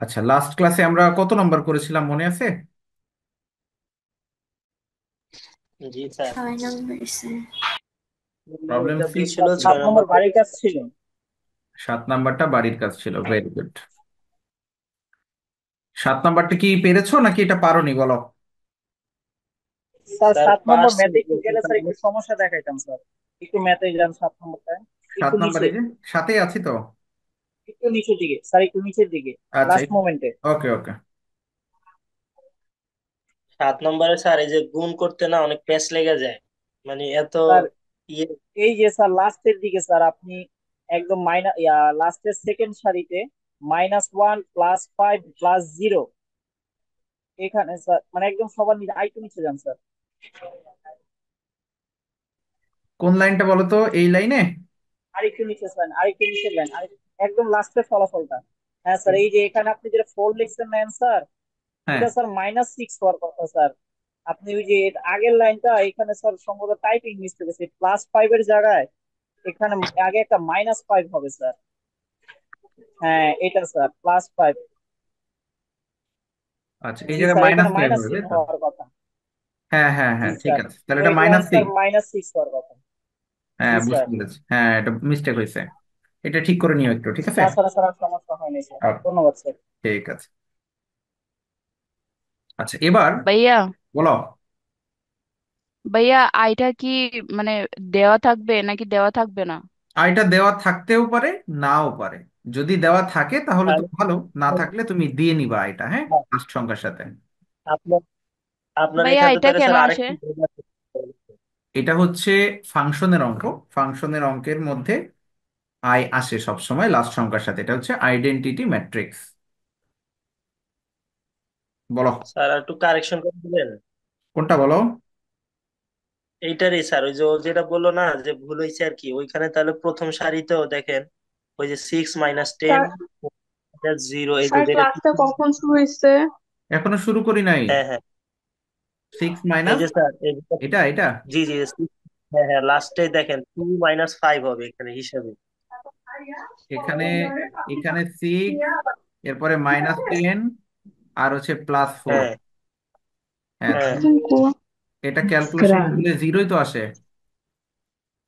আচ্ছা, লাস্ট ক্লাসে আমরা কত নাম্বার করেছিলাম মনে আছে? জি স্যার। 6 নম্বর স্যার। প্রবলেম এটা সিক্স। দিছিল সাত 6 নম্বর নম্বর বাড়ির কাজ ছিল। 7 নাম্বারটা বাড়ির কাজ ছিল, ভেরি গুড। 7 নাম্বারটা কি পেরেছো নাকি এটা পারোনি বলো? স্যার স্যার 7 নম্বর পারছি ম্যাথে একটু বলতে গেলে স্যার পারবো। একটু সমস্যা দেখাইতাম স্যার। একটু ম্যাথে যান 7 নম্বরটায়। সাত একটু নিচে, নাম্বারে যে সাথেই আছি তো। একটু নিচের দিকে স্যার, একটু নিচের দিকে, আচ্ছা, লাস্ট মোমেন্টে। ওকে ওকে। 7 নম্বরে স্যার এই যে গুণ করতে না অনেক প্যাচ লেগে যায়, মানে এত স্যার ইয়ে। এই যে স্যার লাস্টের দিকে স্যার আপনি একদম লাস্টের সেকেন্ড সারিতে -1 +5 +0, এখানে স্যার মানে একদম সবার নিচে আইটু নিচে যান স্যার। কোন লাইনটা বলো তো, এই লাইনে? আরেকটু নিচে স্যার, আরেকটু নিচে যান, একদম লাস্টের ফলাফলটা। হ্যাঁ স্যার, এই যে এখানে আপনি যেটা 4 লিখছেন না স্যার, হ্যাঁ। এটা স্যার -6 হওয়ার কথা স্যার। আপনি ওই যে এর আগের লাইনটা এখানে স্যার সম্ভবত টাইপিং মিস্টেক আছে, +5 এর জায়গায় এখানে আগে একটা -5 হবে স্যার। হ্যাঁ এটা স্যার +5। আচ্ছা, এই জি জায়গায় স্যার, এখানে -5 হবে -6 তাই তো? হওয়ার কথা। হ্যাঁ হ্যাঁ জি হ্যাঁ, ঠিক স্যার, আছে, তাহলে এটা এই লাইন স্যার -6। -6 হওয়ার কথা। হ্যাঁ, জি স্যার। বুঝতে পেরেছি, হ্যাঁ এটা মিস্টেক হয়েছে। এটা ঠিক করে নিও একটু, ঠিক আছে? তাছাড়া স্যার আর সমস্যা হয়নি স্যার, আচ্ছা, ধন্যবাদ স্যার। ঠিক আছে। আচ্ছা, এবার ভাইয়া, বলো। ভাইয়া আইটা কি মানে দেওয়া থাকবে নাকি দেওয়া থাকবে না? আর এটা দেওয়া থাকতেও পারে, নাও পারে। যদি দেওয়া থাকে তাহলে তো তাহলে ভালো, না থাকলে তুমি দিয়ে নিবা এটা, হ্যাঁ, হ্যাঁ, লাস্ট সংখ্যার সাথে। আপনার আপনার ভাইয়া এখানে এটা তাহলে কেন স্যার আসে? আরেকটু ভুল আছে। এটা হচ্ছে ফাংশনের অঙ্ক। ফাংশনের অঙ্কের মধ্যে আই আসে সব সময় লাস্ট সংখ্যার সাথে, এটা হচ্ছে আইডেন্টিটি ম্যাট্রিক্স। বলো। স্যার আর একটু কারেকশন করে দিবেন। কোনটা বলো? এইটারই স্যার, ওই যে ও যেটা বললো না যে ভুল হয়েছে আর কি, ওইখানে তাহলে প্রথম সারিতেও দেখেন ওই যে 6 - 10 স্যার, 0, এই যে স্যার যেটা ক্লাসটা কখন শুরু হয়েছে? এখনো শুরু করি নাই। হ্যাঁ হ্যাঁ, 6 এই মাইনাস, যে স্যার এই যে, এটা এটা জি জি হ্যাঁ হ্যাঁ, লাস্টে দেখেন 2 - 5 হবে এখানে হিসাবে। এখানে, এখানে 6, এরপরে -10, আর হচ্ছে +4। হ্যাঁ হ্যাঁ, হ্যাঁ, তাহলে এটা ক্যালকুলেশন করলে জিরোই তো আসে।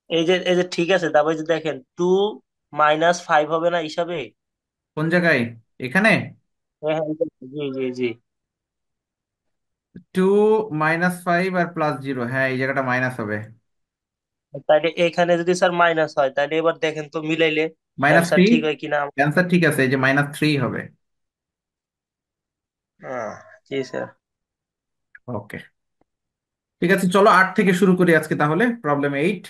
এই যে ঠিক আছে, তারপরে যে দেখেন 2 - 5 হবে না হিসাবে। কোন জায়গায়? এখানে হ্যাঁ হ্যাঁ, জি জি জি। 2 - 5 আর +0, হ্যাঁ এই জায়গাটা মাইনাস হবে। তাইলে এখানে যদি স্যার মাইনাস হয় তাহলে এবার দেখেন তো মিলাইলে অ্যান্সার -3। ঠিক হয় কিনা। অ্যান্সার ঠিক আছে, এই যে -3 হবে। আহ, জি স্যার। ওকে, ঠিক আছে, চলো 8 থেকে শুরু করি আজকে তাহলে, প্রবলেম 8।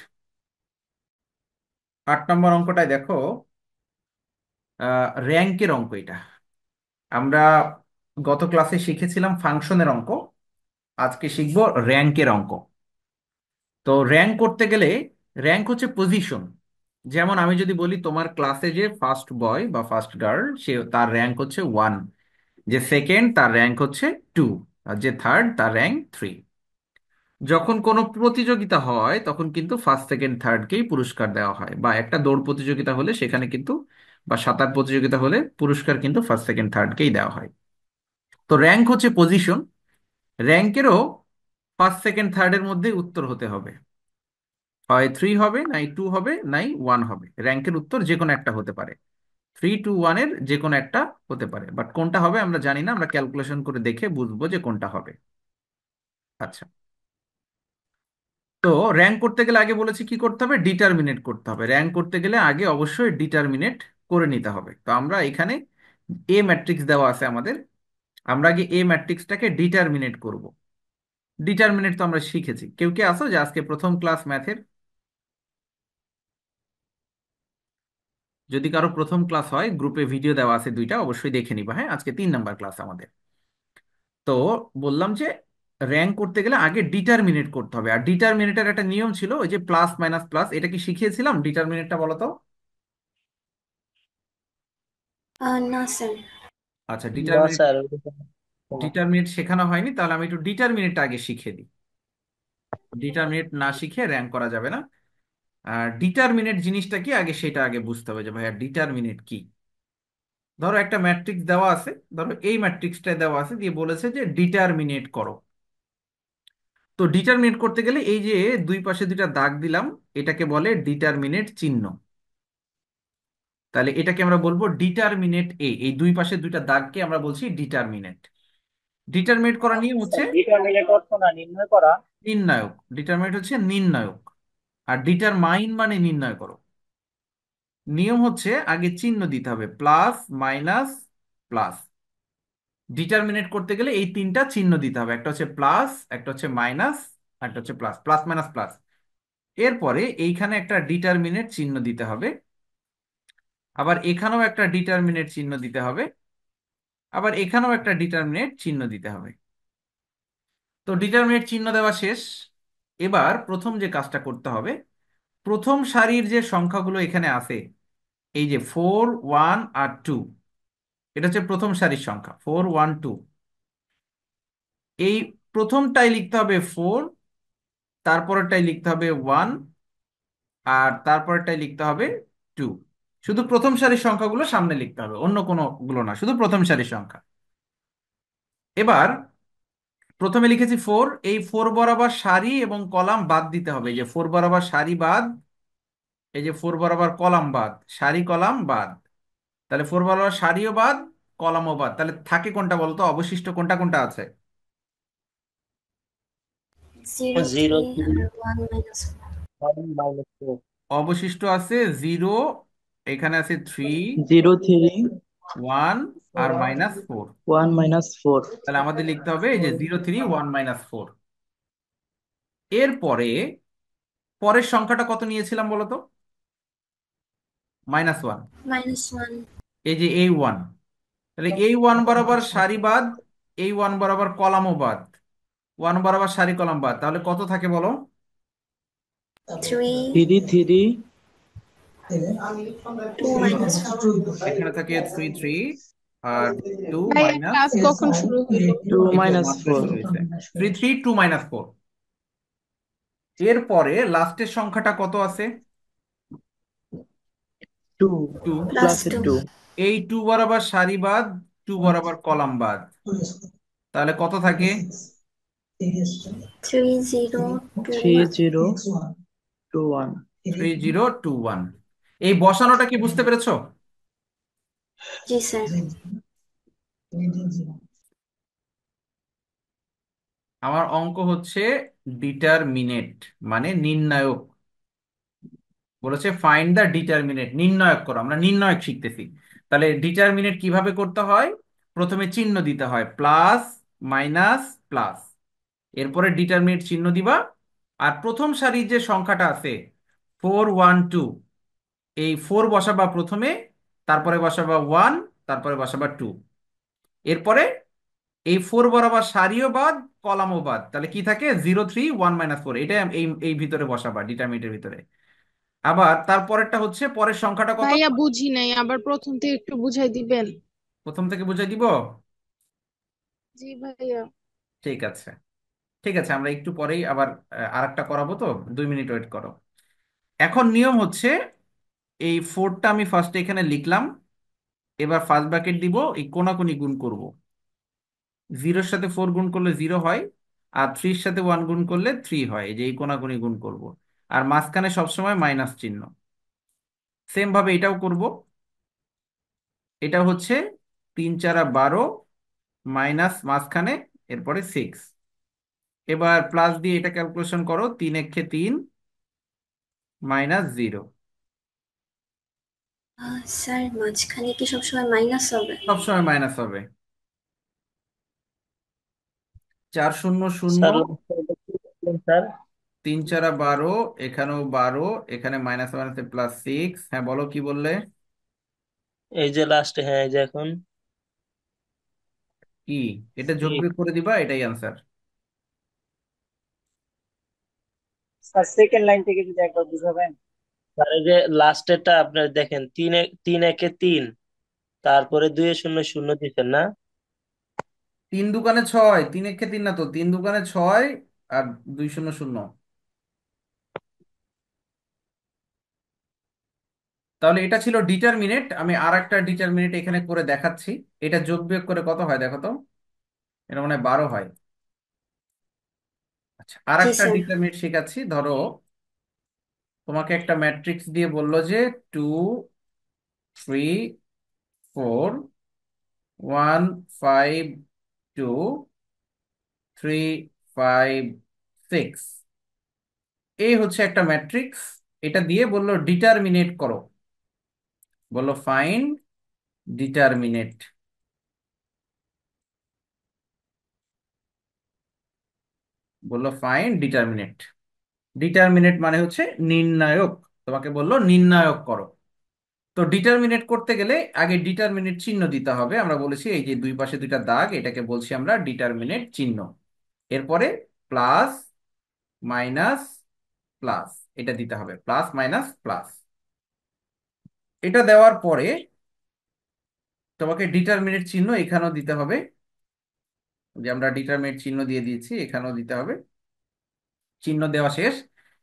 8 নম্বর অঙ্কটায় দেখো, র্যাঙ্কের অঙ্ক এটা। আমরা গত ক্লাসে শিখেছিলাম ফাংশনের অঙ্ক, আজকে শিখবো র্যাঙ্কের অঙ্ক। তো র্যাঙ্ক করতে গেলে, র্যাঙ্ক হচ্ছে পজিশন। যেমন আমি যদি বলি তোমার ক্লাসে যে ফার্স্ট বয় বা ফার্স্ট গার্ল, সে তার র্যাঙ্ক হচ্ছে 1, যে সেকেন্ড তার র্যাঙ্ক হচ্ছে 2, আর যে থার্ড তার র্যাঙ্ক 3। যখন কোনো প্রতিযোগিতা হয় তখন কিন্তু ফার্স্ট সেকেন্ড থার্ডকেই পুরস্কার দেওয়া হয়, বা একটা দৌড় প্রতিযোগিতা হলে সেখানে কিন্তু, বা সাঁতার প্রতিযোগিতা হলে পুরস্কার কিন্তু ফার্স্ট সেকেন্ড থার্ডকেই দেওয়া হয়। তো র্যাঙ্ক হচ্ছে পজিশন। র্যাঙ্কেরও ফার্স্ট সেকেন্ড থার্ডের মধ্যে উত্তর হতে হবে, হয় 3 হবে, নাই 2 হবে, নাই 1 হবে। র্যাঙ্কের উত্তর যে কোনো একটা হতে পারে, 3 to 1 এর যে কোনো একটা হতে পারে, বাট কোনটা হবে আমরা জানি না, আমরা ক্যালকুলেশন করে দেখে বুঝবো যে কোনটা হবে। আচ্ছা, তো র্যাঙ্ক করতে গেলে আগে বলেছি কি করতে হবে, ডিটারমিনেট করতে হবে। র্যাঙ্ক করতে গেলে আগে অবশ্যই ডিটারমিনেট করে নিতে হবে। তো আমরা এখানে এ ম্যাট্রিক্স দেওয়া আছে আমাদের, আমরা আগে এ ম্যাট্রিক্সটাকে ডিটারমিনেট করব। ডিটারমিনেট তো আমরা শিখেছি, কেউ কে আসো যে আজকে প্রথম ক্লাস ম্যাথের? যদি কারো প্রথম ক্লাস হয়, গ্রুপে ভিডিও দেওয়া আছে 2টা, অবশ্যই দেখে নিবা। হ্যাঁ, আজকে 3 নাম্বার ক্লাস আমাদের। তো বললাম যে র্যাঙ্ক করতে গেলে আগে ডিটারমিনেট করতে হবে, আর ডিটারমিনেটের একটা নিয়ম ছিল, ওই যে প্লাস মাইনাস প্লাস, এটা কি শিখিয়েছিলাম ডিটারমিনেটটা, বলো তো? না স্যার। আচ্ছা, না ডিটারমিনেট, স্যার, ডিটারমিনেট শেখানো হয়নি, তাহলে আমি একটু ডিটারমিনেটটা আগে শিখিয়ে দিই। ডিটারমিনেট না শিখে র্যাঙ্ক করা যাবে না। আর ডিটারমিনেট জিনিসটা কি আগে সেটা আগে বুঝতে হবে, যে ভাইয়া ডিটারমিনেট কি। ধরো একটা ম্যাট্রিক্স দেওয়া আছে, ধরো এই ম্যাট্রিক্সটা দেওয়া আছে, দিয়ে বলেছে যে ডিটারমিনেট করো। তো ডিটারমিনেট করতে গেলে এই যে দুই পাশে দুইটা দাগ দিলাম, এটাকে বলে ডিটারমিনেট চিহ্ন। তাহলে এটাকে আমরা বলবো ডিটারমিনেট এ, এই দুই পাশে দুইটা দাগকে আমরা বলছি ডিটারমিনেট। ডিটারমিনেট করার নিয়ম হচ্ছে স্যার ডিটারমিনেট অর্থ না নির্ণয় করা। নির্ণায়ক। ডিটারমিনেট হচ্ছে নির্ণায়ক, আর ডিটারমাইন মানে নির্ণয় করো। নিয়ম হচ্ছে আগে চিহ্ন দিতে হবে, প্লাস মাইনাস প্লাস। ডিটারমিনেট করতে গেলে এই তিনটা চিহ্ন দিতে হবে, একটা হচ্ছে প্লাস, একটা হচ্ছে মাইনাস, একটা হচ্ছে প্লাস, প্লাস মাইনাস প্লাস। এরপরে এইখানে একটা ডিটারমিনেট চিহ্ন দিতে হবে, আবার এখানেও একটা ডিটারমিনেট চিহ্ন দিতে হবে, আবার এখানেও একটা ডিটারমিনেট চিহ্ন দিতে হবে। তো ডিটারমিনেট চিহ্ন দেওয়া শেষ। এবার প্রথম যে কাজটা করতে হবে, প্রথম সারির যে সংখ্যাগুলো এখানে আছে, এই যে 4 1 আর 2, এটা হচ্ছে প্রথম সারির সংখ্যা 4 1 2। এই প্রথমটাই লিখতে হবে 4, তারপরেরটাই লিখতে হবে 1, আর তারপরেরটাই লিখতে হবে 2। শুধু প্রথম সারির সংখ্যাগুলো সামনে লিখতে হবে, অন্য কোনো গুলো না, শুধু প্রথম সারির সংখ্যা। এবার প্রথমে লিখেছি 4, এই 4 বরাবর সারি এবং কলাম বাদ দিতে হবে। এই যে 4 বরাবর সারি বাদ, এই যে 4 বরাবর কলাম বাদ, সারি কলাম বাদ। তাহলে 4 বরাবর সারিও বাদ, কলামও বাদ, তাহলে থাকে কোনটা বলতো, অবশিষ্ট কোনটা কোনটা আছে? 0 0 3 3 আর 1 মাইনাস 1 -4। অবশিষ্ট আছে 0, এখানে আছে 3, 0 3 1 আর -4। 1 -4। তাহলে আমাদের লিখতে হবে এই যে 0 3 1 -4। এরপরে পরের সংখ্যাটা কত নিয়েছিলাম বলতো? -1। -1 এই যে এই 1, তাহলে এই 1 বরাবর সারি বাদ, এই 1 বরাবর কলামও বাদ, 1 বরাবর সারি কলাম বাদ, তাহলে কত থাকে বলো? 3 3 3 2 -4 এখানে থাকে 3 3, আর 2 ভাইয়া মাইনাস, ক্লাস কখন শুরু হলো? 2 এই তো মাত্র -4। শুরু হয়েছে। 3 3 2 -4। এরপরে লাস্টের সংখ্যাটা কত আছে? 2 2। প্লাস প্লাসে 2 2। এই 2 বরাবর সারি বাদ, 2 বরাবর কলাম বাদ, তাহলে কত থাকে? 3 0 2 3 1 0 2 1। 3021। এই বসানোটা কি বুঝতে পেরেছো? জি স্যার। আমার অঙ্ক হচ্ছে ডিটারমিনেট, মানে নির্ণায়ক। বলেছে ফাইন্ড দ্য ডিটারমিনেট, নির্ণায়ক করো, আমরা নির্ণায়ক শিখতেছি। তাহলে ডিটারমিনেট কিভাবে করতে হয়? প্রথমে চিহ্ন দিতে হয়, প্লাস মাইনাস প্লাস, এরপরে ডিটারমিনেট চিহ্ন দিবা। আর প্রথম সারির যে সংখ্যাটা আছে 4 1 2, এই 4 বসাবা প্রথমে, তারপরে বসাবা 1, তারপরে বসাবা 2। এরপরে এই 4 বরাবর সারিও বাদ, কলামও বাদ, তাহলে কি থাকে? 0 3 1 -4। এটা এই এই ভিতরে বসাবা, ডিটারমিনেটের ভিতরে। আবার তারপরেরটা হচ্ছে পরের সংখ্যাটা কত? ভাইয়া বুঝি নাই, আবার প্রথম থেকে একটু বুঝাই দিবেন? প্রথম থেকে বুঝাই দিব? জি ভাইয়া। ঠিক আছে, ঠিক আছে, আমরা একটু পরেই আবার আরেকটা করাবো, তো 2 মিনিট ওয়েট করো। এখন নিয়ম হচ্ছে, এই 4টা আমি ফার্স্টে এখানে লিখলাম, এবার ফার্স্ট ব্র্যাকেট দিব, এই কোনাকুনি গুণ করব। 0-র সাথে 4 গুণ করলে 0 হয়, আর 3-র সাথে 1 গুণ করলে 3 হয়, এই যে এই কোনাকুনি গুণ করব। আর মাঝখানে সবসময় মাইনাস চিহ্ন। সেম ভাবে এটাও করব। এটা হচ্ছে 3 4 12, মাইনাস মাঝখানে, এরপরে 6। এবার প্লাস দিয়ে এটা ক্যালকুলেশন করো, 3 1 3 -0। স্যার মাঝখানে কি সবসময় মাইনাস হবে? সবসময় মাইনাস হবে। 4 0 0, স্যার last এ কি বললেন স্যার? 3 4 12, এখানেও 12, এখানে মাইনাস মাইনাসে +6। হ্যাঁ বলো, কি বললে? এই যে লাস্টে, হ্যাঁ এই যে এখন কি? এটা যোগ বিয়োগ করে দিবা, এটাই আনসার। স্যার সেকেন্ড লাইন থেকে যদি একবার বুঝাবেন। স্যার এই যে লাস্টেরটা আপনার দেখেন, 3 1 3, তারপরে 2 0 0 দিচ্ছেন না? 3 2 6, 3 1 3 না তো, 3 2 6 আর 2 0 0। তাহলে এটা ছিল ডিটারমিনেট। আমি আর একটা ডিটারমিনেট এখানে করে দেখাচ্ছি। এটা যোগ বিয়োগ করে কত হয় দেখো তো। এটা মানে 12 হয়। আচ্ছা, আর জি একটা স্যার। ডিটারমিনেট শেখাচ্ছি। ধরো তোমাকে একটা ম্যাট্রিক্স দিয়ে বললো যে 2 3 4 1 5 2 3 5 6। এই হচ্ছে একটা ম্যাট্রিক্স। এটা দিয়ে বললো ডিটারমিনেট করো। বললো ফাইন্ড ডিটারমিনেট। বললো ফাইন্ড ডিটারমিনেট। ডিটারমিনেট মানে হচ্ছে নির্ণায়ক। তোমাকে বললো নির্ণায়ক করো। তো ডিটারমিনেট করতে গেলে আগে ডিটারমিনেট চিহ্ন দিতে হবে। আমরা বলেছি এই যে দুই পাশে দুইটা দাগ, এটাকে বলছি আমরা ডিটারমিনেট চিহ্ন। এরপরে প্লাস মাইনাস প্লাস, এটা দিতে হবে, প্লাস মাইনাস প্লাস। এটা দেওয়ার পরে তোমাকে ডিটারমিনেট চিহ্ন এখানেও দিতে হবে। যে আমরা ডিটারমিনেট চিহ্ন দিয়ে দিয়েছি, এখানেও দিতে হবে। চিহ্ন দেওয়া শেষ।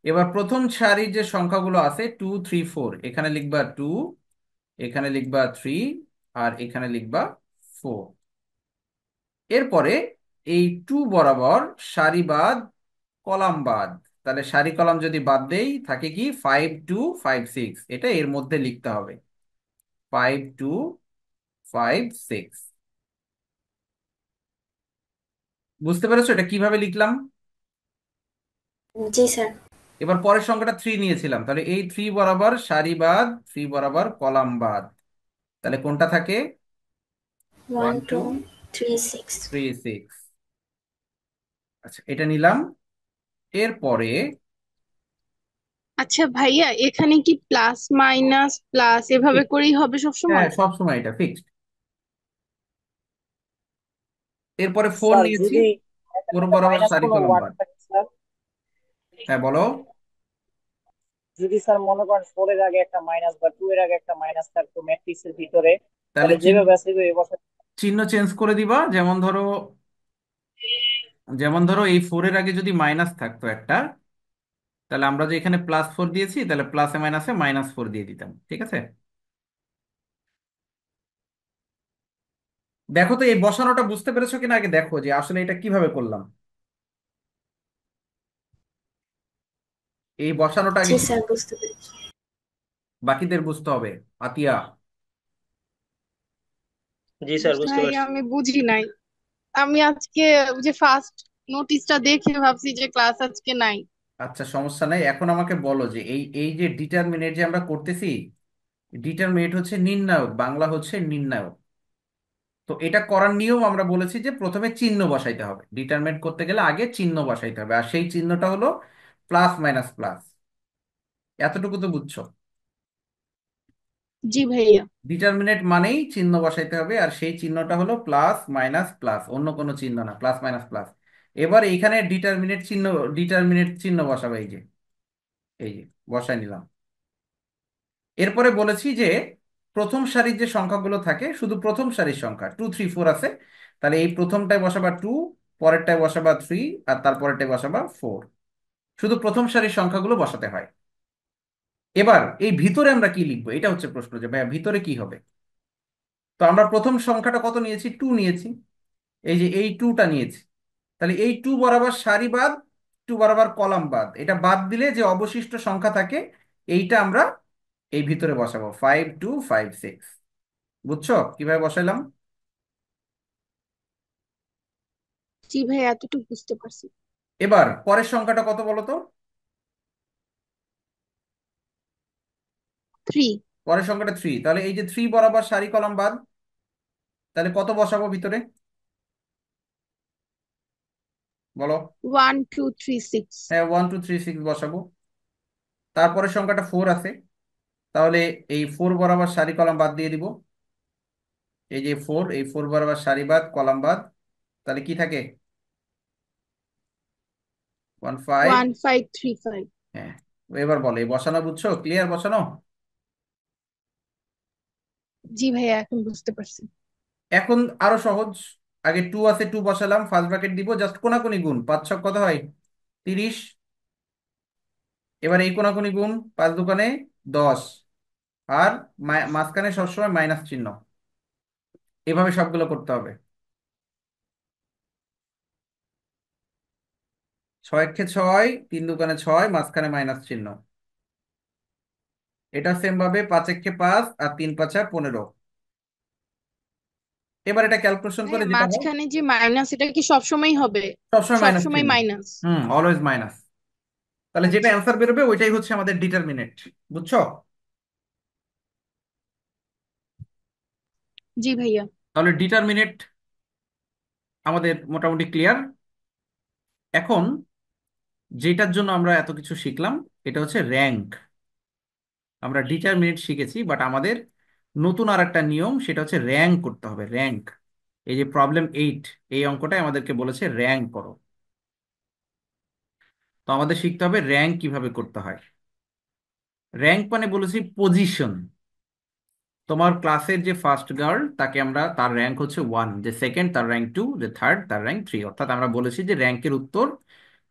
এবার প্রথম সারির যে সংখ্যাগুলো আছে 2 3 4, এখানে লিখবা 2, এখানে লিখবা 3, আর এখানে লিখবা 4। এরপরে এই 2 বরাবর সারি বাদ কলাম বাদ। তাহলে সারি কলাম যদি বাদ দেই থাকে কি 5 2 5 6, এটা এর মধ্যে লিখতে হবে 5 2 5 6। বুঝতে পেরেছো এটা কিভাবে লিখলাম? জি স্যার। এবার পরের সংখ্যাটা 3 নিয়েছিলাম, তাহলে এই 3 বরাবর সারি বাদ 3 বরাবর কলাম বাদ। তাহলে কোনটা থাকে? One one two two three six three six আচ্ছা, এটা নিলাম। এরপরে আচ্ছা ভাইয়া, এখানে কি প্লাস মাইনাস প্লাস এভাবে fixed। করেই হবে সব হ্যাঁ, সময়? সব সময় এটা ফিক্সড। এরপরে 4 স্যার নিয়েছি, যদি 4 এখানে বরাবর মাইনাস সারি কোনো কলাম ওয়ার্ড বাদ। থাকে স্যার, হ্যাঁ বলো। যদি স্যার মনে করেন 4 এর আগে একটা মাইনাস বা 2 এর আগে একটা মাইনাস থাকতো ম্যাট্রিক্সের ভিতরে, তাহলে তাহলে যেভাবে আছে এই বছর। চিহ্ন চেঞ্জ করে দিবা। যেমন ধরো এই 4 এর আগে যদি মাইনাস থাকতো একটা, তাহলে আমরা যে এখানে +4 দিয়েছি, তাহলে প্লাসে মাইনাসে -4 দিয়ে দিতাম। ঠিক আছে? দেখো তো এই বসানোটা বুঝতে পেরেছো কিনা, আগে দেখো যে আসলে এটা কিভাবে করলাম। এই বসানোটা আগে জি স্যার, বুঝতে পেরেছি। বাকিদের বুঝতে হবে। আতিয়া। জি স্যার, বুঝতে ভাই পারছি। আমি বুঝি নাই। আমি আজকে ওই যে ফার্স্ট নোটিশটা দেখে ভাবছি যে ক্লাস আজকে নাই। আচ্ছা, সমস্যা নাই। এখন আমাকে বলো যে এই এই যে ডিটারমিনেট যে আমরা করতেছি, ডিটারমিনেট হচ্ছে নির্ণায়ক, বাংলা হচ্ছে নির্ণায়ক। তো এটা করার নিয়ম আমরা বলেছি যে প্রথমে চিহ্ন বসাইতে হবে। ডিটারমিনেট করতে গেলে আগে চিহ্ন বসাইতে হবে, আর সেই চিহ্নটা হলো প্লাস মাইনাস প্লাস। এতটুকু তো বুঝছো? জি ভাইয়া। ডিটারমিনেট মানেই চিহ্ন বসাইতে হবে, আর সেই চিহ্নটা হলো প্লাস মাইনাস প্লাস, অন্য কোনো চিহ্ন না, প্লাস মাইনাস প্লাস। এবার এইখানে ডিটারমিনেট চিহ্ন বসাবে। এই যে বসাই নিলাম। এরপরে বলেছি যে প্রথম সারির যে সংখ্যাগুলো থাকে, শুধু প্রথম সারির সংখ্যা 2 3 4 আছে, তাহলে এই প্রথমটায় বসাবা 2, পরেরটায় বসাবা 3, আর তারপরেরটায় বসাবা 4। শুধু প্রথম সারির সংখ্যাগুলো বসাতে হয়। এবার এই ভিতরে আমরা কি লিখবো, এটা হচ্ছে প্রশ্ন, যে ভাইয়া ভিতরে কি হবে। তো আমরা প্রথম সংখ্যাটা কত নিয়েছি? 2 নিয়েছি। এই যে এই 2টা নিয়েছি। তাহলে এই 2 বরাবর সারি বাদ, 2 বরাবর কলাম বাদ, এটা বাদ দিলে যে অবশিষ্ট সংখ্যা থাকে, এইটা আমরা এই ভিতরে বসাবো 5 2 5 6। বুঝছো কিভাবে বসাইলাম? জি ভাইয়া, এতটুকু বুঝতে পারছি। এবার পরের সংখ্যাটা কত বলো তো। থ্রি। পরের সংখ্যাটা 3, তাহলে এই যে 3 বরাবর সারি কলাম বাদ, তাহলে কত বসাবো ভিতরে বলো। 1 2 3 6। হ্যাঁ, 1 2 3 6 বসাবো। তারপরের সংখ্যাটা 4 আছে, তাহলে এই 4 বরাবর সারি কলাম বাদ দিয়ে দিব। এই যে 4, এই 4 বরাবর সারি বাদ কলাম বাদ, তাহলে কি থাকে? 1 5। 1 5 3 5। হ্যাঁ, এবার বলো এই বসানো বুঝছো? ক্লিয়ার বসানো? জি ভাইয়া, এখন বুঝতে পারছি। এখন আরো সহজ। আগে 2 আছে, 2 বসালাম, ফার্স্ট ব্র্যাকেট দিব, জাস্ট কোনাকুনি গুণ, 5 6 কত হয়? 30। এবার এই কোনাকুনি গুণ, 5 দোকানে 10। আর মাঝখানে সবসময় মাইনাস চিহ্ন। এভাবে সবগুলো করতে হবে। 6 একে 6, 3 দোকানে 6, মাঝখানে মাইনাস চিহ্ন। এটা সেম ভাবে 5 একে 5 আর 3 5 15। এবার এটা ক্যালকুলেশন করে ভাইয়া যেটা হয়, মাঝখানে যে মাইনাস এটা কি সবসময় হবে? সবসময় মাইনাস সবসময় চিহ্ন। মাইনাস? Always minus. তাহলে যেটা আচ্ছা। অ্যান্সার বেরোবে ওইটাই হচ্ছে আমাদের ডিটারমিনেন্ট। বুঝছো? জি ভাইয়া। তাহলে ডিটারমিনেন্ট আমাদের মোটামুটি ক্লিয়ার। এখন যেটার জন্য আমরা এত কিছু শিখলাম, এটা হচ্ছে র্যাঙ্ক। আমরা ডিটারমিনেন্ট শিখেছি, বাট আমাদের নতুন আর একটা নিয়ম, সেটা হচ্ছে র্যাঙ্ক করতে হবে, র্যাঙ্ক। এই যে প্রবলেম 8, এই অঙ্কটাই আমাদেরকে বলেছে র্যাঙ্ক করো। তো আমাদের শিখতে হবে র্যাঙ্ক কিভাবে করতে হয়। র্যাঙ্ক মানে বলেছি পজিশন। তোমার ক্লাসের যে ফার্স্ট গার্ল, তাকে আমরা, তার র্যাঙ্ক হচ্ছে 1, যে সেকেন্ড তার র্যাঙ্ক 2, যে থার্ড তার র্যাঙ্ক 3। অর্থাৎ আমরা বলেছি যে র্যাঙ্কের উত্তর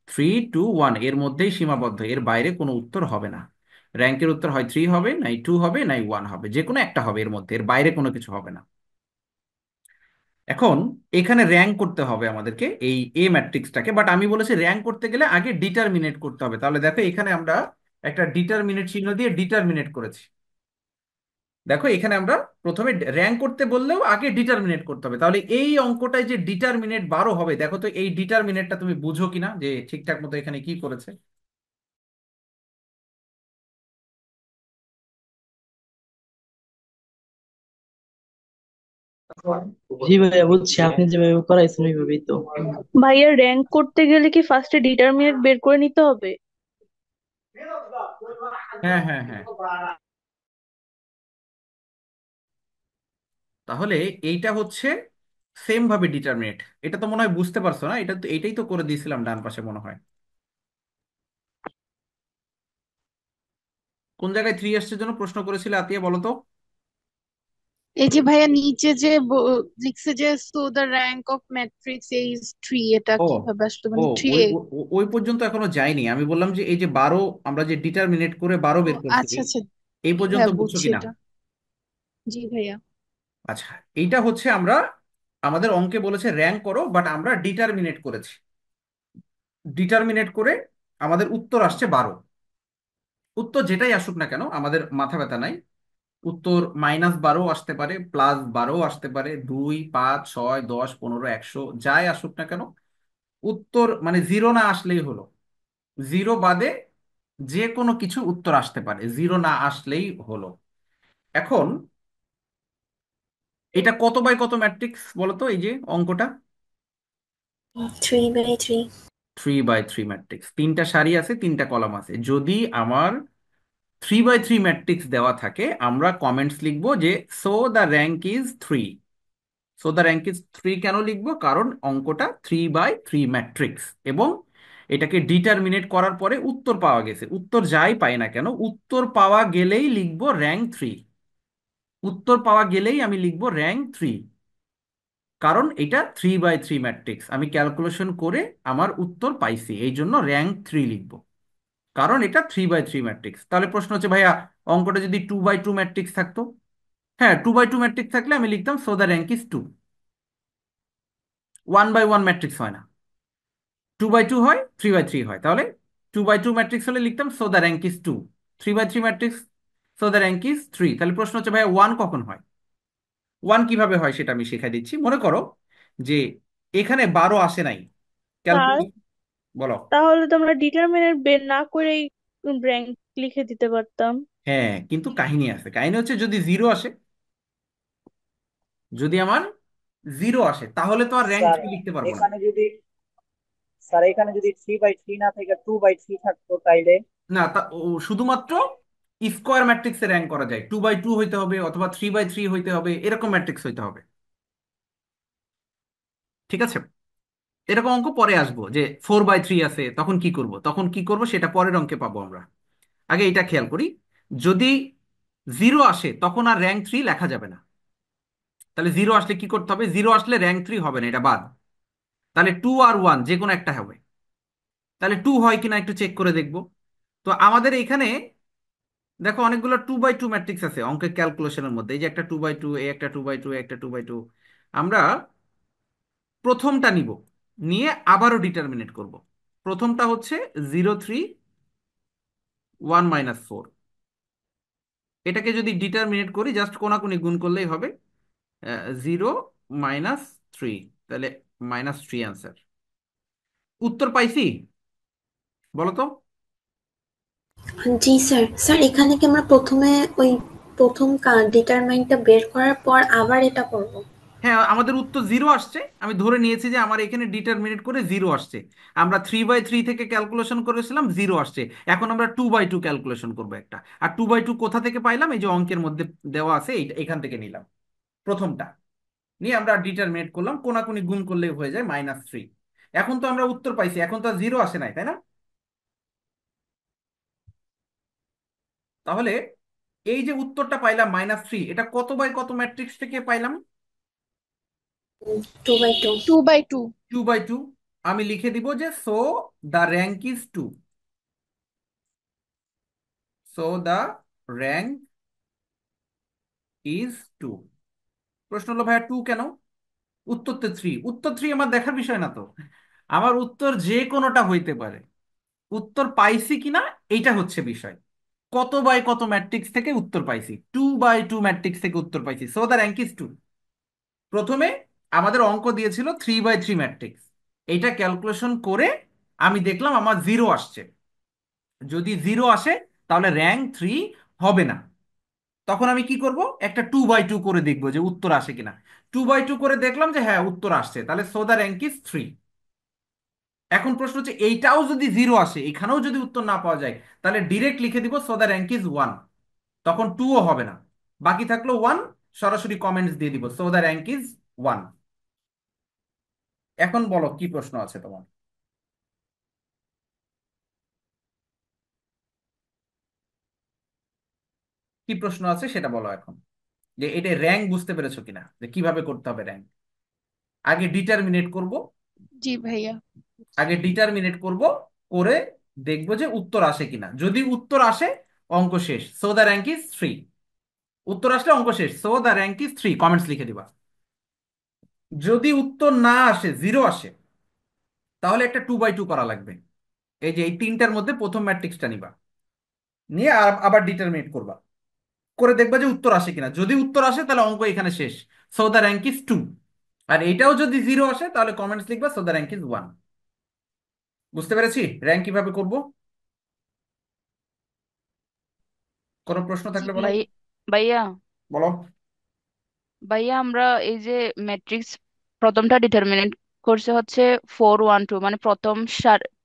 3 2 1, এর মধ্যেই সীমাবদ্ধ, এর বাইরে কোনো উত্তর হবে না। র্যাঙ্কের উত্তর হয় 3 হবে, নাই 2 হবে, নাই 1 হবে, যে কোনো একটা হবে, এর মধ্যে, এর বাইরে কোনো কিছু হবে না। এখন এখানে র্যাঙ্ক করতে হবে আমাদেরকে এই এ ম্যাট্রিক্সটাকে, বাট আমি বলেছি র্যাঙ্ক করতে গেলে আগে ডিটারমিনেট করতে হবে। তাহলে দেখো এখানে আমরা একটা ডিটারমিনেট চিহ্ন দিয়ে ডিটারমিনেট করেছি। দেখো এখানে আমরা প্রথমে র্যাঙ্ক করতে বললেও আগে ডিটারমিনেট করতে হবে। তাহলে এই অঙ্কটায় যে ডিটারমিনেট 12 হবে, দেখো তো এই ডিটারমিনেটটা তুমি বুঝো কিনা, যে ঠিকঠাক মতো এখানে কি করেছে। জি ভাইয়া বুঝছি, আপনি যেভাবে করাইছেন ওইভাবেই তো। ভাইয়া র্যাঙ্ক করতে গেলে কি ফার্স্টে ডিটারমিনেন্ট বের করে নিতে হবে? হ্যাঁ, হ্যাঁ, হ্যাঁ। তাহলে এইটা হচ্ছে সেম ভাবে ডিটারমিনেট। এটা তো মনে হয় বুঝতে পারছো না? এটা তো, এটাই তো করে দিয়েছিলাম ডান পাশে মনে হয়। কোন জায়গায় 3 আসছে জন্য প্রশ্ন করেছিলে আতিয়া, বলো তো? এই যে ভাইয়া নিচে যে লিখছে যে so the rank of matrix is 3, এটা ও, কিভাবে আসলো ও, মানে 3 ওই এ? ওই পর্যন্ত এখনো যাইনি। আমি বললাম যে এই যে 12, আমরা যে ডিটারমিনেট করে 12 ও বের করছি, আচ্ছা আচ্ছা। এই পর্যন্ত হ্যাঁ বুঝছো বুঝছি কিনা? এটা। জি ভাইয়া। আচ্ছা, এইটা হচ্ছে আমরা, আমাদের অঙ্কে বলেছে র্যাঙ্ক করো, বাট আমরা ডিটারমিনেট করেছি। ডিটারমিনেট করে আমাদের উত্তর আসছে 12। উত্তর যেটাই আসুক না কেন আমাদের মাথা ব্যথা নাই। উত্তর -12 আসতে পারে, +12 আসতে পারে, 2 5 6 10 15 100, যাই আসুক না কেন, উত্তর মানে জিরো না আসলেই হলো। জিরো বাদে যে কোনো কিছু উত্তর আসতে পারে, জিরো না আসলেই হলো। এখন এটা কত বাই কত ম্যাট্রিক্স বলো তো, এই যে অঙ্কটা? 3 by 3. 3 by 3 matrix. 3টা সারি আছে, 3টা কলাম আছে। যদি আমার 3 বাই 3 ম্যাট্রিক্স দেওয়া থাকে, আমরা কমেন্টস লিখবো যে so the rank is 3। So the rank is 3 কেন লিখবো? কারণ অঙ্কটা 3 বাই 3 ম্যাট্রিক্স, এবং এটাকে ডিটারমিনেট করার পরে উত্তর পাওয়া গেছে। উত্তর যাই পাই না কেন, উত্তর পাওয়া গেলেই লিখবো র্যাঙ্ক 3। উত্তর পাওয়া গেলেই আমি লিখবো র্যাঙ্ক 3, কারণ এটা 3 বাই 3 ম্যাট্রিক্স। আমি ক্যালকুলেশন করে আমার উত্তর পাইছি, এই জন্য র্যাঙ্ক 3 লিখবো, কারণ এটা 3 বাই 3 ম্যাট্রিক্স। তাহলে প্রশ্ন হচ্ছে ভাইয়া, অঙ্কটা যদি 2 বাই 2 ম্যাট্রিক্স থাকতো? হ্যাঁ, 2 বাই 2 ম্যাট্রিক্স থাকলে আমি লিখতাম so the rank is 2। 1 by 1 matrix হয় না, 2 বাই 2 হয়, 3 বাই 3 হয়। তাহলে 2 বাই 2 ম্যাট্রিক্স হলে লিখতাম so the rank is 2। 3 by 3 matrix, so the rank is 3। তাহলে প্রশ্ন হচ্ছে ভাইয়া 1 কখন হয়? 1 কিভাবে হয় সেটা আমি শিখাই দিচ্ছি। মনে করো যে এখানে 12 আসে নাই, স্যার, ক্যালকুলেশন, বলো। তাহলে তো আমরা ডিটারমিনেন্ট বের না করেই র্যাঙ্ক লিখে দিতে পারতাম। হ্যাঁ, কিন্তু কাহিনী আছে। কাহিনী হচ্ছে যদি জিরো আসে, যদি আমার জিরো আসে, তাহলে তো আর র্যাঙ্ক স্যার 3 লিখতে পারবো না। এখানে যদি এখানে যদি 3 বাই 3 না থেকে 2 বাই 3 থাকতো তাইলে? না, তা শুধুমাত্র স্কোয়ার ম্যাট্রিক্সে র্যাঙ্ক করা যায়। 2 বাই 2 হইতে হবে, অথবা 3 বাই 3 হইতে হবে, এরকম ম্যাট্রিক্স হইতে হবে। ঠিক আছে? এরকম অঙ্ক পরে আসবো, যে 4 বাই 3 আছে, তখন কি করব, তখন কি করব সেটা পরের অঙ্কে পাবো আমরা। আগে এটা খেয়াল করি, যদি জিরো আসে তখন আর র্যাঙ্ক 3 লেখা যাবে না। তাহলে জিরো আসলে কি করতে হবে? জিরো আসলে র্যাঙ্ক 3 হবে না, এটা বাদ। তাহলে 2 আর 1 যে কোনো একটা হবে। তাহলে 2 হয় কিনা একটু চেক করে দেখব। তো আমাদের এখানে দেখো অনেকগুলো 2x2 ম্যাট্রিক্স আছে অঙ্কের ক্যালকুলেশনের মধ্যে, এই যে একটা 2x2, এই একটা 2x2, একটা 2x2। আমরা প্রথমটা নিব, নিয়ে আবারও ডিটারমিনেট করব। প্রথমটা হচ্ছে 0 3 1 - 4। এটাকে যদি ডিটারমিনেট করি, জাস্ট কোনাকুনি গুণ করলেই হবে। 0 - 3, তাহলে -3 অ্যান্সার। উত্তর পাইছি, বলো তো। জি স্যার। স্যার এখানে কি আমরা প্রথমে ওই প্রথম ডিটারমাইনটা বের করার পর আবার এটা করব? হ্যাঁ, আমাদের উত্তর 0 আসছে, আমি ধরে নিয়েছি যে আমার এখানে ডিটারমিনেট করে 0 আসছে। আমরা 3/3 থেকে ক্যালকুলেশন করেছিলাম, 0 আসছে। এখন আমরা 2/2 ক্যালকুলেশন করবো একটা। আর 2/2 কোথা থেকে পাইলাম? এই যে অঙ্কের মধ্যে দেওয়া আছে, এখান থেকে নিলাম প্রথমটা, নিয়ে আমরা ডিটারমিনেট করলাম, কোনাকুনি গুণ করলে হয়ে যায় -3। এখন তো আমরা উত্তর পাইছি, এখন তো আর 0 আসে নাই, তাই না? তাহলে এই যে উত্তরটা পাইলাম -3, এটা কত বাই কত ম্যাট্রিক্স থেকে পাইলাম? 2/2। 2/2। 2/2। আমি লিখে দিব যে so the rank is 2। So the rank is 2। প্রশ্ন হলো ভাইয়া 2 কেন? উত্তর তো 3। উত্তর 3 আমার দেখার বিষয় না তো, আমার উত্তর যে কোনোটা হইতে পারে। উত্তর পাইছি কিনা এইটা হচ্ছে বিষয়। কত বাই কত ম্যাট্রিক্স থেকে উত্তর পাইছি? 2/2 ম্যাট্রিক্স থেকে উত্তর পাইছি, সো দ্য র্যাঙ্ক ইজ 2। প্রথমে আমাদের অঙ্ক দিয়েছিল 3/3 ম্যাট্রিক্স, এইটা ক্যালকুলেশন করে আমি দেখলাম আমার 0 আসছে। যদি 0 আসে তাহলে র্যাঙ্ক 3 হবে না। তখন আমি কি করব? একটা 2/2 করে দেখবো যে উত্তর আসে কিনা। 2/2 করে দেখলাম যে হ্যাঁ উত্তর আসছে, তাহলে সো দ্য র্যাঙ্ক ইজ 3। এখন প্রশ্ন হচ্ছে এইটাও যদি 0 আসে, এখানেও যদি উত্তর না পাওয়া যায়, তাহলে ডিরেক্ট লিখে দিব সো দ্য র্যাঙ্ক ইজ 1। তখন 2ও হবে না, বাকি থাকলো 1। সরাসরি কমেন্টস দিয়ে দিব সো দ্য র্যাঙ্ক ইজ 1। এখন বলো কি প্রশ্ন আছে তোমার? কি প্রশ্ন আছে সেটা বলো এখন, যে এটা র্যাঙ্ক বুঝতে পেরেছো কিনা, যে কিভাবে করতে হবে র্যাঙ্ক। আগে ডিটারমিনেট করব, জি ভাইয়া। আগে ডিটারমিনেট করব, করে দেখবো যে উত্তর আসে কিনা। যদি উত্তর আসে, অঙ্ক শেষ, সো দ্য র্যাঙ্ক ইজ 3। উত্তর আসলে অঙ্ক শেষ, so the rank is 3, comments লিখে দিবা। যদি উত্তর না আসে, 0 আসে, তাহলে একটা 2/2 করা লাগবে। এই যে এই তিনটার মধ্যে প্রথম ম্যাট্রিক্সটা নিবা, নিয়ে আবার ডিটারমিনেট করবা, করে দেখবা যে উত্তর আসে কিনা। যদি উত্তর আসে তাহলে অঙ্ক এখানে শেষ, সো দ্য র্যাঙ্ক ইজ 2। আর এটাও যদি 0 আসে তাহলে কমেন্টস লিখবা সো দ্য র্যাঙ্ক ইজ 1। বুঝতে পেরেছি র্যাঙ্ক কিভাবে করব? কোনো প্রশ্ন জি থাকলে বলো। ভাই ভাইয়া বলো। ভাইয়া আমরা এই যে ম্যাট্রিক্স প্রথমটা ডিটারমিনেট করছে হচ্ছে 4 1 2, মানে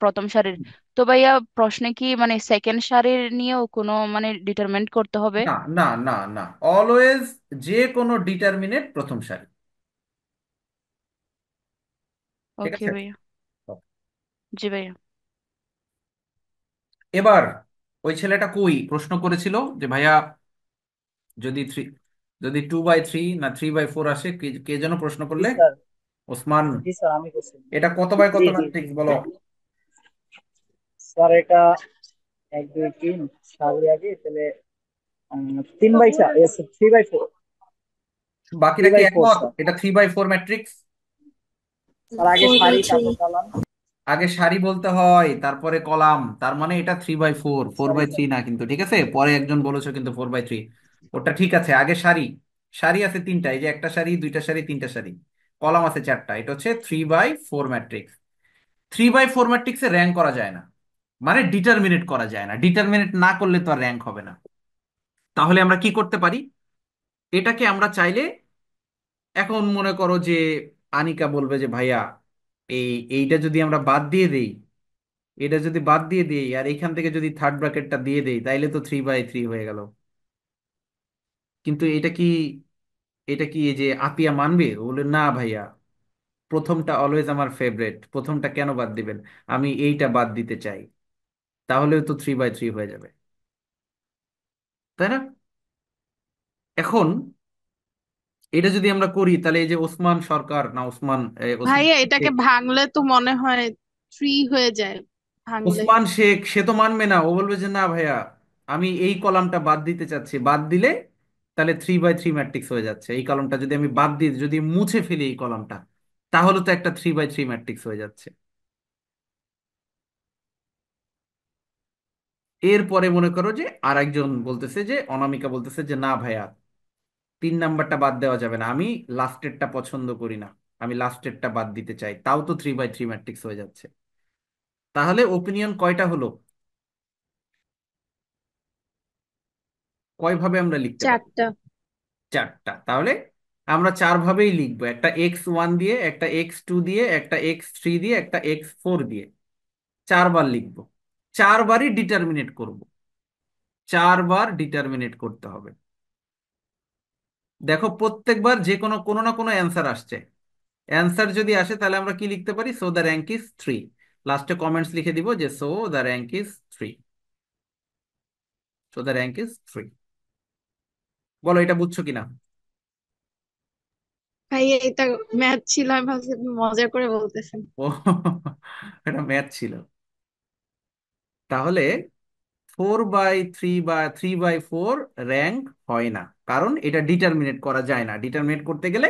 প্রথম সারির। তো ভাইয়া প্রশ্নে কি মানে সেকেন্ড সারির নিয়েও কোনো মানে ডিটারমিনেট করতে হবে? না না না না, অলওয়েজ যে কোনো ডিটারমিনেট প্রথম সারি। ঠিক ওকে আছে। ভাইয়া। জি ভাইয়া। এবার ওই ছেলেটা কই প্রশ্ন করেছিল যে ভাইয়া যদি থ্রি, যদি 2/3 না 3/4 আসে, কে কে যেন প্রশ্ন জি করলে? স্যার। ওসমান। জি স্যার, আমি করছি। এটা কত বাই জি কত জি। ম্যাট্রিক্স বলো? স্যার এটা 1 2 3 সারি আগে, তাহলে 3/4, 3/4। থ্রি বাকিরা কি বাই ফোর একমত স্যার। এটা 3/4 ম্যাট্রিক্স? স্যার আগে ফোর বাই সারি থ্রি তারপর কলাম। আগে সারি বলতে হয়, তারপরে কলাম, তার মানে এটা 3/4, four sorry by three sir. না কিন্তু, ঠিক আছে? পরে একজন বলেছো কিন্তু 4/3। ওটা ঠিক আছে, আগে সারি। সারি আছে তিনটা, এই যে একটা সারি, দুইটা সারি, তিনটা সারি। কলাম আছে 4টা, এটা হচ্ছে 3/4 ম্যাট্রিক্স। 3/4 ম্যাট্রিক্সে র্যাঙ্ক করা যায় না, মানে ডিটারমিনেট করা যায় না। ডিটারমিনেট না করলে তো আর র্যাঙ্ক হবে না। তাহলে আমরা কি করতে পারি? এটাকে আমরা চাইলে, এখন মনে করো যে আনিকা বলবে যে ভাইয়া এইটা যদি আমরা বাদ দিয়ে দেই, এটা যদি বাদ দিয়ে দিই আর এইখান থেকে যদি থার্ড ব্র্যাকেটটা দিয়ে দেই, তাইলে তো 3/3 হয়ে গেল। কিন্তু এটা কি এই যে আতিয়া মানবে? ও বলে না ভাইয়া, প্রথমটা অলওয়েজ আমার ফেভারেট, প্রথমটা কেন বাদ দিবেন? আমি এইটা বাদ দিতে চাই, তাহলেও তো 3/3 হয়ে যাবে, তাই না? এখন এটা যদি আমরা করি, তাহলে এই যে ওসমান সরকার, না ওসমান, ওসমান ভাইয়া এটাকে শেখ, ভাঙলে তো মনে হয় 3 হয়ে যায় ভাঙলে। ওসমান শেখ সে তো মানবে না, ও বলবে যে না ভাইয়া, আমি এই কলামটা বাদ দিতে চাচ্ছি, বাদ দিলে তাহলে 3x3 ম্যাট্রিক্স হয়ে যাচ্ছে। এই কলামটা যদি আমি বাদ দিই, যদি মুছে ফেলি এই কলামটা, তাহলে তো একটা 3x3 ম্যাট্রিক্স হয়ে যাচ্ছে। এরপরে মনে করো যে আরেকজন বলতেছে, যে অনামিকা বলতেছে যে না ভাইয়া, 3 নাম্বারটা বাদ দেওয়া যাবে না, আমি লাস্টেরটা পছন্দ করি না, আমি লাস্টেরটা বাদ দিতে চাই, তাও তো 3x3 ম্যাট্রিক্স হয়ে যাচ্ছে। তাহলে ওপিনিয়ন কয়টা হলো? কয়ভাবে আমরা লিখতে পারি? চারটা। 4টা। তাহলে আমরা 4ভাবেই লিখবো, একটা x1 দিয়ে, একটা x2 দিয়ে, একটা x3 দিয়ে, একটা x4 দিয়ে, 4বার লিখবো। 4বারই ডিটারমিনেট করব, 4বার ডিটারমিনেট করতে হবে। দেখো প্রত্যেকবার যে কোনো কোনো না কোনো অ্যান্সার আসছে। অ্যান্সার যদি আসে তাহলে আমরা কি লিখতে পারি? So the rank is 3। লাস্টে কমেন্টস লিখে দিব যে so the rank is 3। So the rank is 3। বলো এটা বুঝছো কিনা? ভাইয়া এটা ম্যাথ ছিল, আমি ভাবছি আপনি মজা করে বলতেছেন। ও, এটা ম্যাথ ছিল। তাহলে 4/3 বা 3/4 র্যাঙ্ক হয় না, কারণ এটা ডিটারমিনেট করা যায় না। ডিটারমিনেট করতে গেলে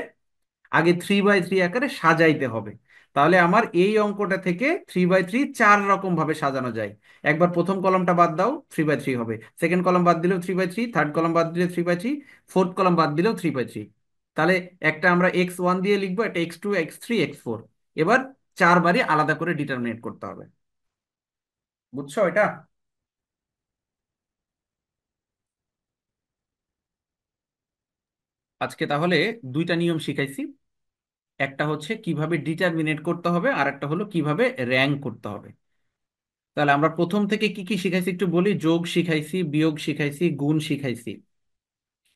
আগে 3/3 আকারে সাজাইতে হবে। তাহলে আমার এই অঙ্কটা থেকে 3/3 4 রকম ভাবে সাজানো যায়। একবার প্রথম কলমটা বাদ দাও, 3/3 হবে। সেকেন্ড কলম বাদ দিলেও 3/3, থার্ড কলম বাদ দিলে 3/3, ফোর্থ কলম বাদ দিলেও 3/3। তাহলে একটা আমরা x1 দিয়ে লিখবো, একটা x2, x3, x4। এবার 4বারই আলাদা করে ডিটারমিনেট করতে হবে। বুঝছো এটা? আজকে তাহলে 2টা নিয়ম শিখাইছি। একটা হচ্ছে কিভাবে ডিটারমিনেট করতে হবে, আর একটা হলো কিভাবে র্যাঙ্ক করতে হবে। তাহলে আমরা প্রথম থেকে কি কি শিখাইছি একটু বলি। যোগ শিখাইছি, বিয়োগ শিখাইছি, গুণ শিখাইছি,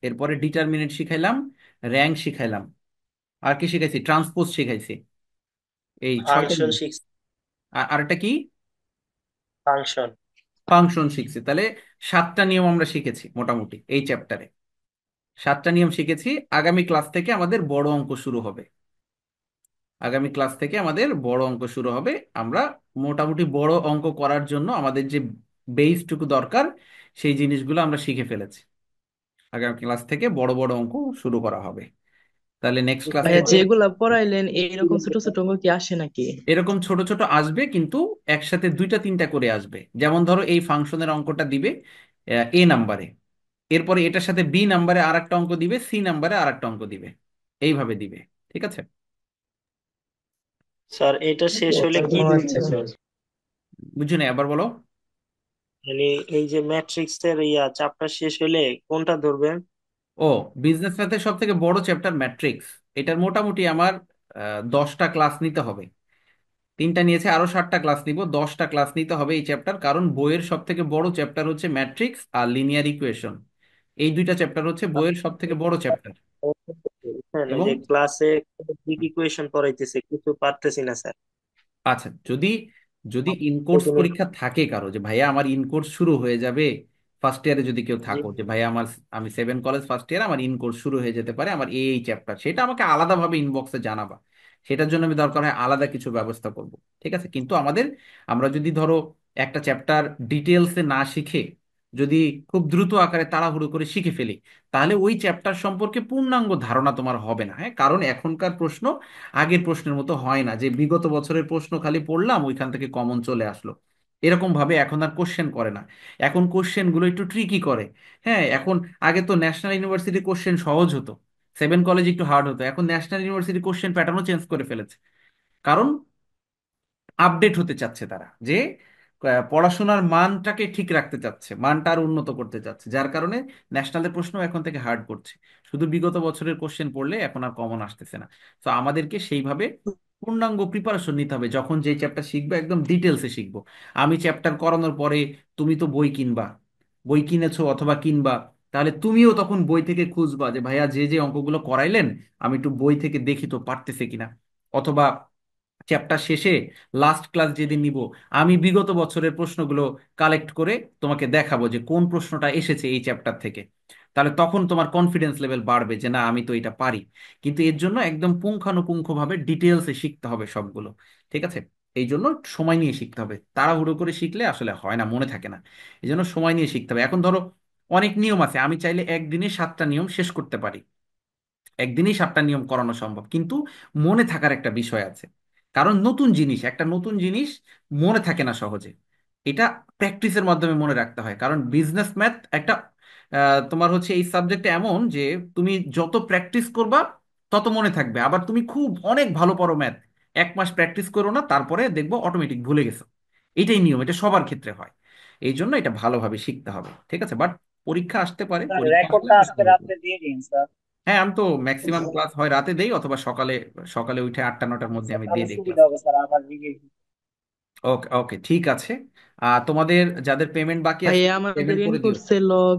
এরপরে ডিটারমিনেট শিখাইলাম, র্যাঙ্ক শিখাইলাম, আর কি শিখাইছি? ট্রান্সপোজ শিখাইছি। এই 6টা ফাংশন নিয়ম। শিখছি। আরেকটা কি? ফাংশন। ফাংশন শিখছি। তাহলে 7টা নিয়ম আমরা শিখেছি মোটামুটি এই চ্যাপ্টারে। 7টা নিয়ম শিখেছি। আগামী ক্লাস থেকে আমাদের বড় অঙ্ক শুরু হবে। আগামী ক্লাস থেকে আমাদের বড় অঙ্ক শুরু হবে। আমরা মোটামুটি বড় অঙ্ক করার জন্য আমাদের যে বেসটুকু দরকার, সেই জিনিসগুলো আমরা শিখে ফেলেছি। আগামী ক্লাস থেকে বড় বড় অঙ্ক শুরু করা হবে। তাহলে নেক্সট ক্লাস ভাইয়া থেকে যেগুলা পড়াইলেন এইরকম ছোট ছোট অঙ্ক কি আসে নাকি? এরকম ছোট ছোট আসবে, কিন্তু একসাথে 2টা 3টা করে আসবে। যেমন ধরো এই ফাংশনের অঙ্কটা দিবে A নাম্বারে, এরপরে এটার সাথে B নাম্বারে আর একটা অঙ্ক দিবে, C নাম্বারে আর একটা অঙ্ক দিবে, এইভাবে দিবে। ঠিক আছে? স্যার এটা শেষ হলে কি ও ধরবে আচ্ছা। স্যার? বুঝছো না? আবার বলো। মানে এই যে ম্যাট্রিক্স এর চ্যাপ্টার শেষ হলে কোনটা ধরবেন? ও, বিজনেস ম্যাথের সব থেকে বড় চ্যাপ্টার ম্যাট্রিক্স। এটার মোটামুটি আমার 10টা ক্লাস নিতে হবে। 3টা নিয়েছে, আরো 7টা ক্লাস নিব, 10টা ক্লাস নিতে হবে এই চ্যাপ্টার। কারণ বইয়ের সব থেকে বড় চ্যাপ্টার হচ্ছে ম্যাট্রিক্স আর লিনিয়ার ইকুয়েশন। এই 2টা চ্যাপ্টার হচ্ছে বইয়ের সব থেকে বড় চ্যাপ্টার। হ্যাঁ, এই এবং যে ক্লাসে ইকুয়েশন পড়াইতেছে কিছু পারতেছি না স্যার। আচ্ছা, যদি যদি ইনকোর্স পরীক্ষা থাকে কারো, যে ভাইয়া আমার ইনকোর্স শুরু হয়ে যাবে ফার্স্ট ইয়ারে, যদি কেউ জি। থাকো যে ভাইয়া আমার, আমি 7 কলেজ ফার্স্ট ইয়ার, আমার ইনকোর্স শুরু হয়ে যেতে পারে, আমার এই চ্যাপ্টার, সেটা আমাকে আলাদাভাবে ইনবক্সে জানাবা। সেটার জন্য আমি দরকার হয় আলাদা কিছু ব্যবস্থা করব। ঠিক আছে? কিন্তু আমাদের, আমরা যদি ধরো একটা চ্যাপ্টার ডিটেলসে না শিখে, যদি খুব দ্রুত আকারে তাড়াহুড়ো করে শিখে ফেলি, তাহলে ওই চ্যাপ্টার সম্পর্কে পূর্ণাঙ্গ ধারণা তোমার হবে না। হ্যাঁ, কারণ এখনকার প্রশ্ন আগের প্রশ্নের মতো হয় না, যে বিগত বছরের প্রশ্ন খালি পড়লাম ওইখান থেকে কমন চলে আসলো। এরকম ভাবে এখন আর কোশ্চেন করে না। এখন কোশ্চেন গুলো একটু ট্রিকি করে। হ্যাঁ, এখন, আগে তো ন্যাশনাল ইউনিভার্সিটি কোশ্চেন সহজ হতো, 7 কলেজ একটু হার্ড হতো, এখন ন্যাশনাল ইউনিভার্সিটি কোশ্চেন প্যাটার্নও চেঞ্জ করে ফেলেছে। কারণ আপডেট হতে চাচ্ছে তারা, যে পড়াশোনার মানটাকে ঠিক রাখতে চাচ্ছে, মানটা আর উন্নত করতে চাচ্ছে, যার কারণে ন্যাশনালের প্রশ্ন এখন থেকে হার্ড করছে। শুধু বিগত বছরের কোশ্চেন পড়লে এখন আর কমন আসতেছে না। তো আমাদেরকে সেইভাবে পূর্ণাঙ্গ প্রিপারেশন নিতে হবে। যখন যে চ্যাপ্টার শিখবো একদম ডিটেলসে শিখবো। আমি চ্যাপ্টার করানোর পরে তুমি তো বই কিনবা, বই কিনেছো অথবা কিনবা, তাহলে তুমিও তখন বই থেকে খুঁজবা যে ভাইয়া যে যে অঙ্কগুলো করাইলেন, আমি একটু বই থেকে দেখি তো পারতেছে কিনা। অথবা চ্যাপ্টার শেষে লাস্ট ক্লাস যেদিন নিব, আমি বিগত বছরের প্রশ্নগুলো কালেক্ট করে তোমাকে দেখাবো যে কোন প্রশ্নটা এসেছে এই চ্যাপ্টার থেকে। তাহলে তখন তোমার কনফিডেন্স লেভেল বাড়বে যে না, আমি তো এটা পারি। কিন্তু এর জন্য একদম পুঙ্খানুপুঙ্খভাবে ডিটেলসে শিখতে হবে সবগুলো। ঠিক আছে? এই জন্য সময় নিয়ে শিখতে হবে, তাড়াহুড়ো করে শিখলে আসলে হয় না, মনে থাকে না। এই জন্য সময় নিয়ে শিখতে হবে। এখন ধরো অনেক নিয়ম আছে, আমি চাইলে একদিনে 7টা নিয়ম শেষ করতে পারি, একদিনেই 7টা নিয়ম করানো সম্ভব, কিন্তু মনে থাকার একটা বিষয় আছে। কারণ নতুন জিনিস, একটা নতুন জিনিস মনে থাকে না সহজে। এটা প্র্যাকটিসের মাধ্যমে মনে রাখতে হয়। কারণ বিজনেস ম্যাথ একটা তোমার হচ্ছে এই সাবজেক্টে এমন যে তুমি যত প্র্যাকটিস করবা তত মনে থাকবে। আবার তুমি খুব অনেক ভালো পারো ম্যাথ, 1 মাস প্র্যাকটিস করো না, তারপরে দেখবো অটোমেটিক ভুলে গেছো। এটাই নিয়ম, এটা সবার ক্ষেত্রে হয়। এই জন্য এটা ভালোভাবে শিখতে হবে, ঠিক আছে? বাট পরীক্ষা আসতে পারে, স্যার পরীক্ষা আসলে রেকর্ডটা আমরা আজকে সামলে রাত্রে ফেলবো। দিয়ে দিন স্যার। হ্যাঁ, আমি তো ম্যাক্সিমাম ক্লাস হয় রাতে দেই, অথবা সকালে, সকালে উঠে 8টা 9টার আচ্ছা মধ্যে স্যার, আমি তাহলে দিয়ে দিই সুবিধা ক্লাস। হবে স্যার আবার রিভিউ। ওকে ওকে, ঠিক আছে। তোমাদের যাদের পেমেন্ট বাকি আছে ভাইয়া আমাদের পেমেন্ট করে দিও। ইনকোর্সে লগ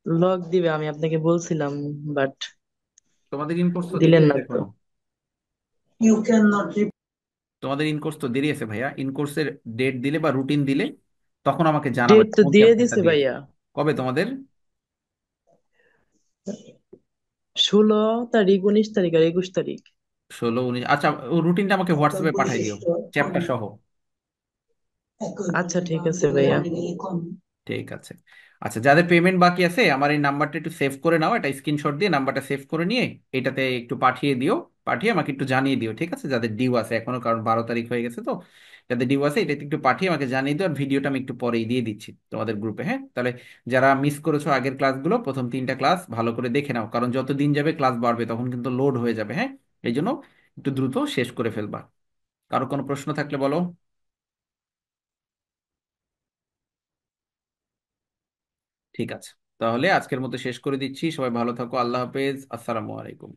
লগ দিবে, আমি আপনাকে বলছিলাম, বাট তোমাদের ইনকোর্স তো দেরি দিলেন না আছে তো। এখনো, তোমাদের ইনকোর্স তো দেরি আছে ভাইয়া। ইনকোর্সের ডেট দিলে বা রুটিন দিলে তখন আমাকে জানাবে ডেট তো কখন দিয়ে চ্যাপ্টারটা দিছে দিয়েছে। ভাইয়া, কবে তোমাদের? 16 তারিখ, 19 তারিখ আর 21 তারিখ। 16 19, আচ্ছা। রুটিনটা আমাকে হোয়াটসঅ্যাপে পাঠিয়ে দিও, চ্যাপ্টার সহ। আচ্ছা ঠিক আছে ভাইয়া। ঠিক আছে। আচ্ছা, যাদের পেমেন্ট বাকি আছে আমার এই নাম্বারটা একটু সেভ করে নাও, এটা স্ক্রিনশট দিয়ে নাম্বারটা সেভ করে নিয়ে এটাতে একটু পাঠিয়ে দিও, পাঠিয়ে আমাকে একটু জানিয়ে দিও, ঠিক আছে? যাদের ডিউ আছে এখনো, কারণ 12 তারিখ হয়ে গেছে তো। যাদের ডিউ আছে এটাতে একটু পাঠিয়ে আমাকে জানিয়ে দিও। আর ভিডিওটা আমি একটু পরেই দিয়ে দিচ্ছি তোমাদের গ্রুপে, হ্যাঁ? তাহলে যারা মিস করেছো আগের ক্লাসগুলো, প্রথম 3টা ক্লাস ভালো করে দেখে নাও, কারণ যত দিন যাবে ক্লাস বাড়বে, তখন কিন্তু লোড হয়ে যাবে, হ্যাঁ? এই জন্য একটু দ্রুত শেষ করে ফেলবা। কারো কোনো প্রশ্ন থাকলে বলো। ঠিক আছে, তাহলে আজকের মতো শেষ করে দিচ্ছি। সবাই ভালো থাকো, আল্লাহ হাফেজ, আসসালামু আলাইকুম।